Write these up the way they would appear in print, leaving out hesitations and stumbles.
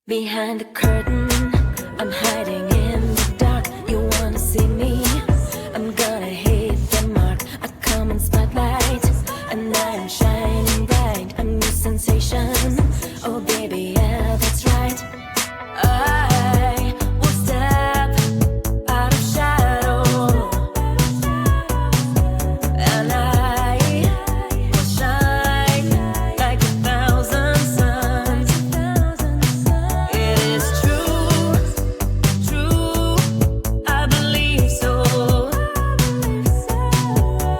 Behind the curtain, I'm hiding in the dark. You wanna see me? I'm gonna hit the mark. A common spotlight, and I'm shining bright. A new sensation. Oh baby, yeah, that's right. I will step out of shadow, and I will shine like 1,000 suns. It is true, true, I believe so.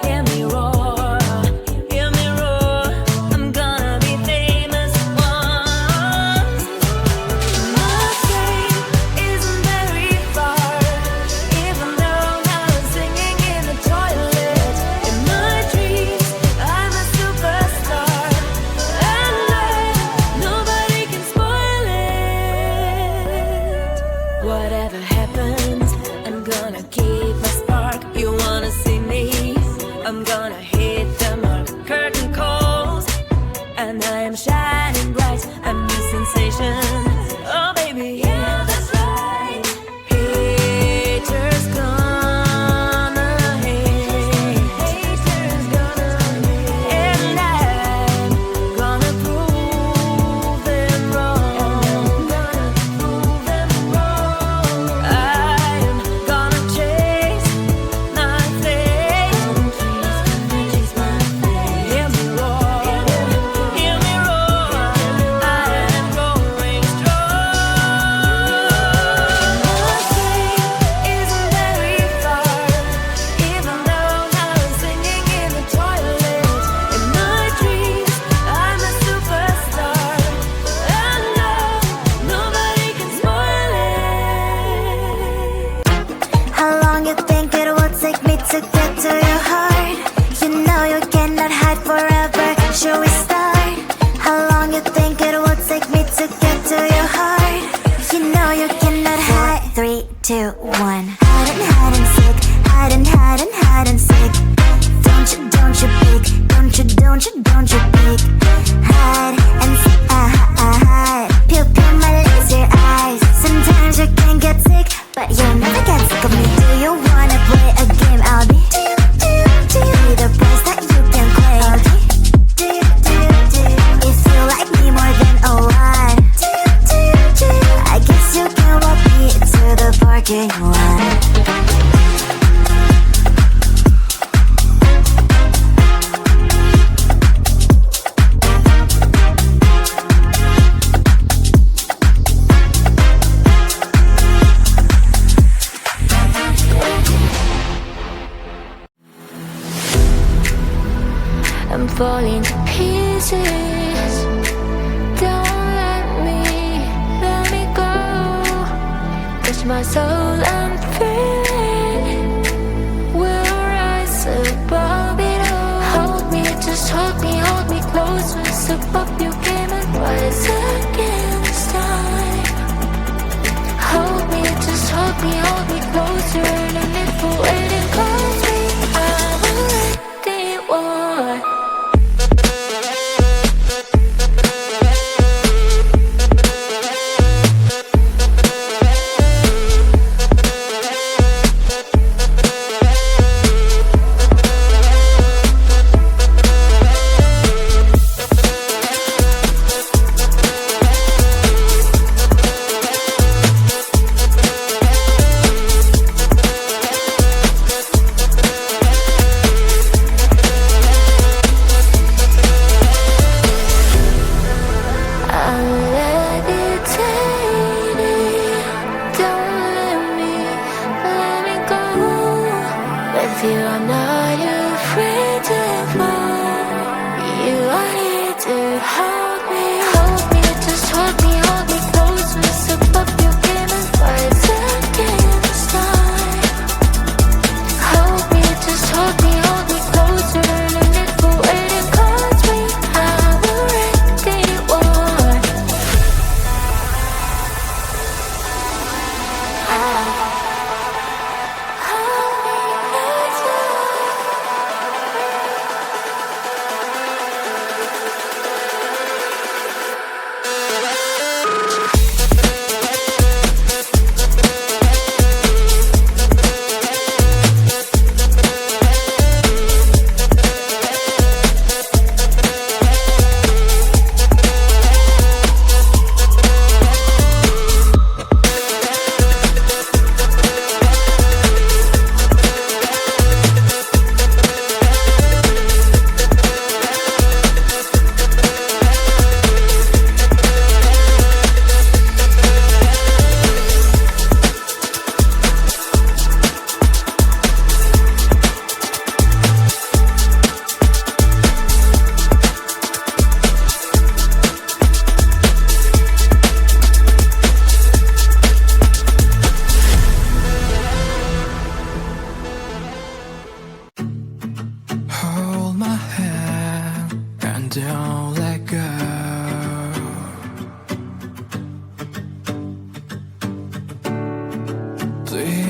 Hear me roar, I'm gonna be famous once. My fame isn't very far, even though I'm singing in the toilet. In my dreams, I'm a superstar, and nobody can spoil it. Whatever happens, I'm gonna keep my spark. You wanna see me? I'm gonna hit the mark. Curtain calls, and I am shining bright. A new sensation. Oh baby, yeah, that's right. Haters gonna hate. Haters gonna hate. And I'm gonna prove them wrong. I'm gonna chase my fame. Hear me roar, I am growing strong. My fame isn't very far, even though I'm singing in the toilet. In my dreams, I'm a superstar, and nobody can spoil it. How long you think it will take me to get to your heart? You know you cannot hide forever. Should we start? How long you think it will take me to get to your heart? You know you cannot hide. 3, 2, 1. Hide and seek. Hide and seek. Don't you peek. Don't you peek. Hide and seek. Hide. Pew my laser eyes. Sometimes you can get sick, but you'll never get sick of me. Do you wanna play a game? I'll be. Do you be the price that you can claim? I'll be. If you like me more than a lot, I guess you can walk me to the parking lot. I'm falling to pieces. Don't let me go. Touch my soul, I'm free. We'll rise above it all. Hold me, just hold me close. Step up your game and rise against time. Hold me, just hold me closer. And if you're waiting, close me. I'm ready, one.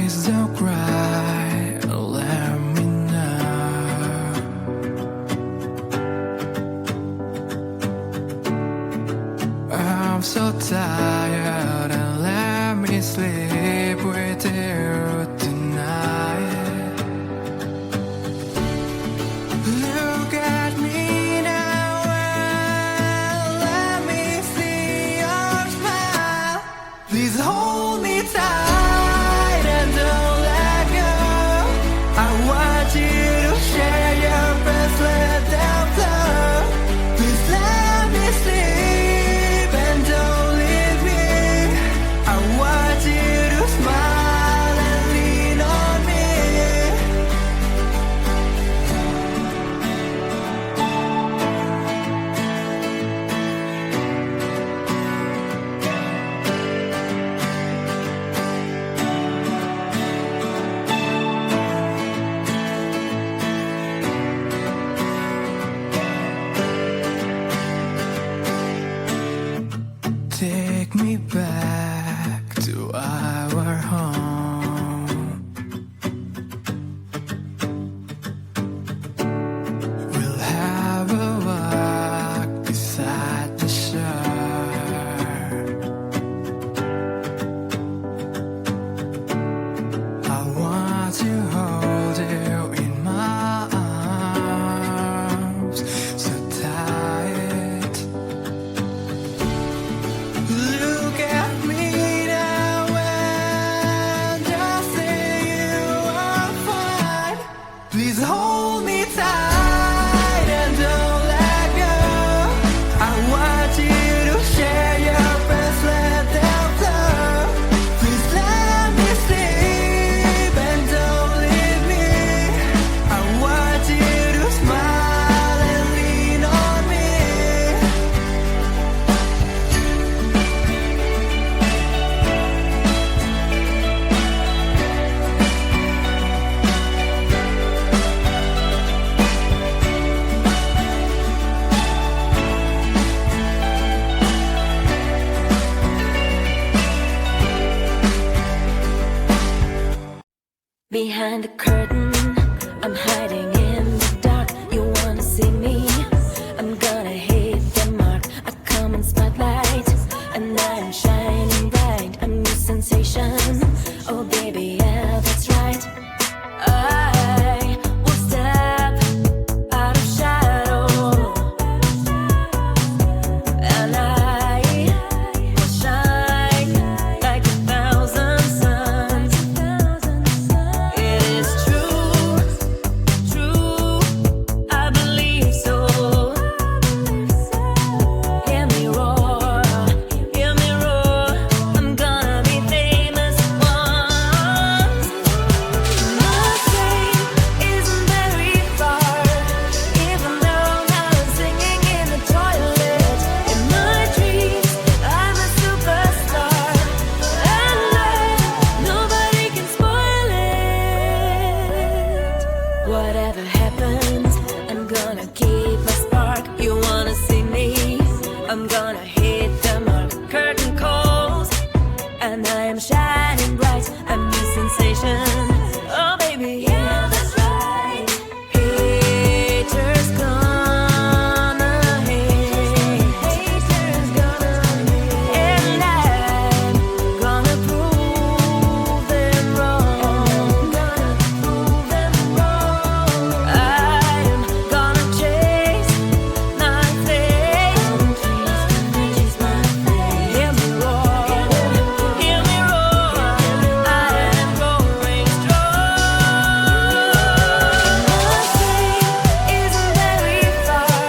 Please don't cry, let me know. I'm so tired and let me sleep with you tonight. Look at me now and let me see your smile. Please hold me tight and don't let go. I want you to share your breath, let them flow. Please let me sleep and don't leave me. I want you to smile and lean on me. Take me back to our home. We'll have a walk beside the shore. I want to hold you in my arms so tight. Look at me now and just say you are fine. Please hold me tight and don't let go. I want you to share your breath, let them flow. Please let me sleep and don't leave me. I want you to smile and lean on me. Behind the curtain, I'm hiding in the dark. You wanna see me? I'm gonna hit the mark. I come in spotlight, and I'm shining bright. A new sensation. Oh baby, yeah, that's right. I will step out of shadow, and I will shine like 1,000 suns. It is true, true, I believe so. Hear me roar, I'm gonna be famous once. My fame isn't very far, even though now I'm singing in the toilet. In my dreams, I'm a superstar, and nobody can spoil it. Whatever happens, I'm gonna keep my spark. You wanna see me? I'm gonna hit the mark. Curtain calls, and I am shining bright. I'm new sensation. Oh baby, yeah, that's right. Haters gonna hate. Haters gonna hate. And I'm gonna prove them wrong. I'm gonna chase my fame. Hear me roar, I am roaring strong. My fame isn't very far,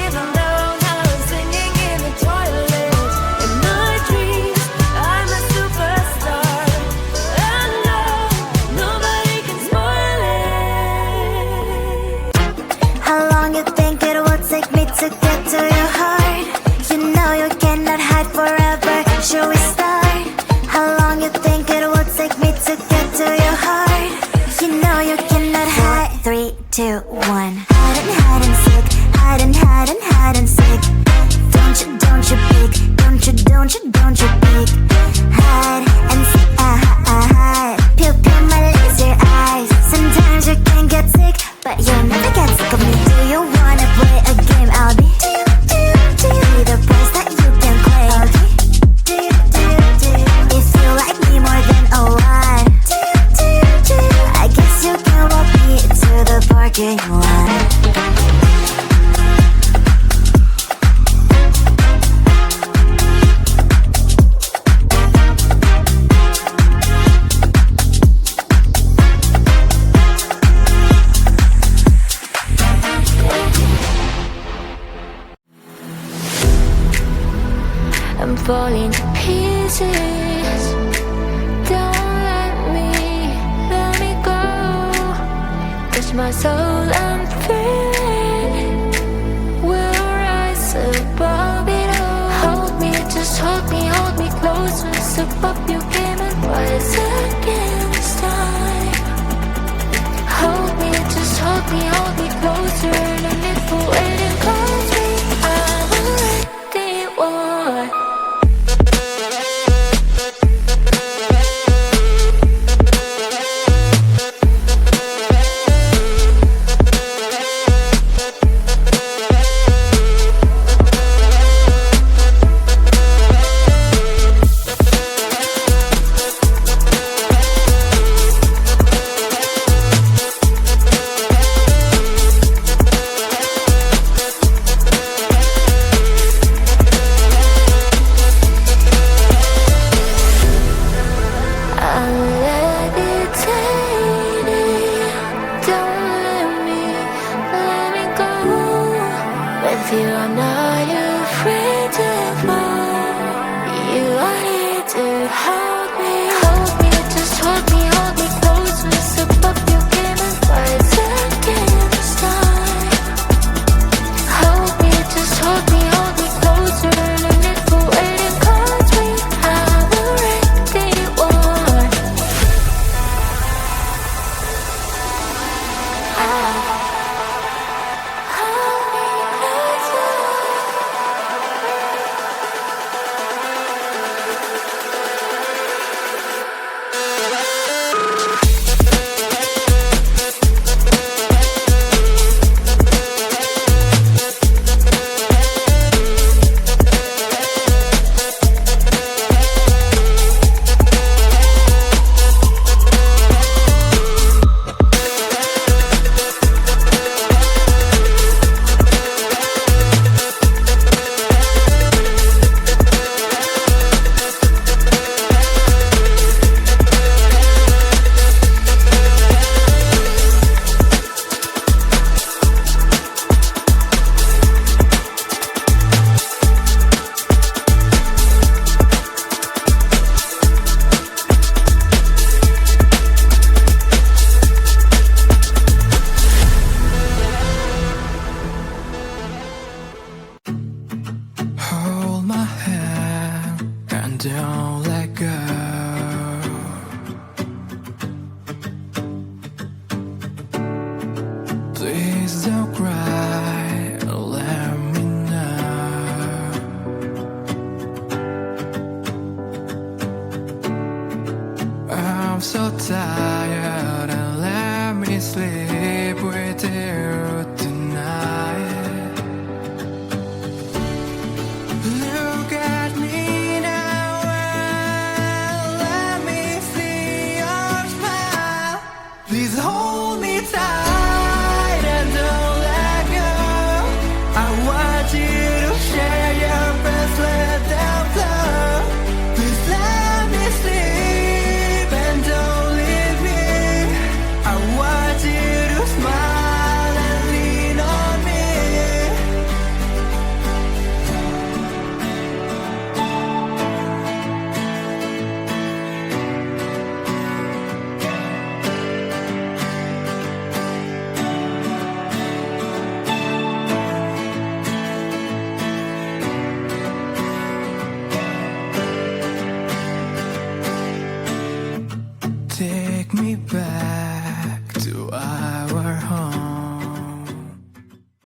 even though now I'm singing in the toilet. In my dreams, I'm a superstar, and nobody can spoil it. How long you think it will take me to get to your heart? You know you cannot hide forever. Should we start? How long you think it will take me to get to your heart? You know you cannot hide. 3, 2, 1. Hide and seek. Hide and seek. Don't you peek. Don't you peek. Hide and seek. Hide. to pieces. Don't let me go. Touch my soul and free. We'll rise above it all. Hold me, just hold me close. Step up your game and rise against time. Hold me, just hold me closer. No need for waiting, cause me, I'm already one. With you, I'm not afraid to fall. You are here to hold me. Hold me, just hold me close. Step up your game and rise against time. Hold me, just hold me closer. No need for waiting, cause we have already won. Hold my hand and don't let go. Please don't cry, let me know. I'm so tired and let me sleep.